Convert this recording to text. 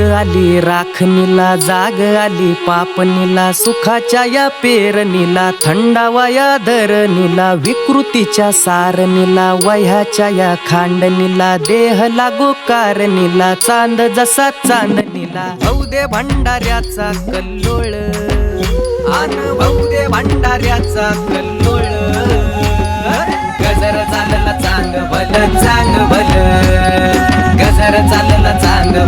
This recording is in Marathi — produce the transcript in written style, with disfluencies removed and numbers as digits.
ज्योत आली राखणीला, जाग आली पापणीला, सुखाच्या या पेरणीला, थंडावा या धरणीला, विकृतीच्या सारणीला, वह्याच्या या खांडणीला, देह लागो कारणीला, चांद जसा चांदणीला. भाऊ दे भंडाऱ्याचा कल्लोळ, आन भाऊ दे भंडाऱ्याचा कल्लोळ. गजर चालला चांग भल, चांग भल, गजर चालला चांग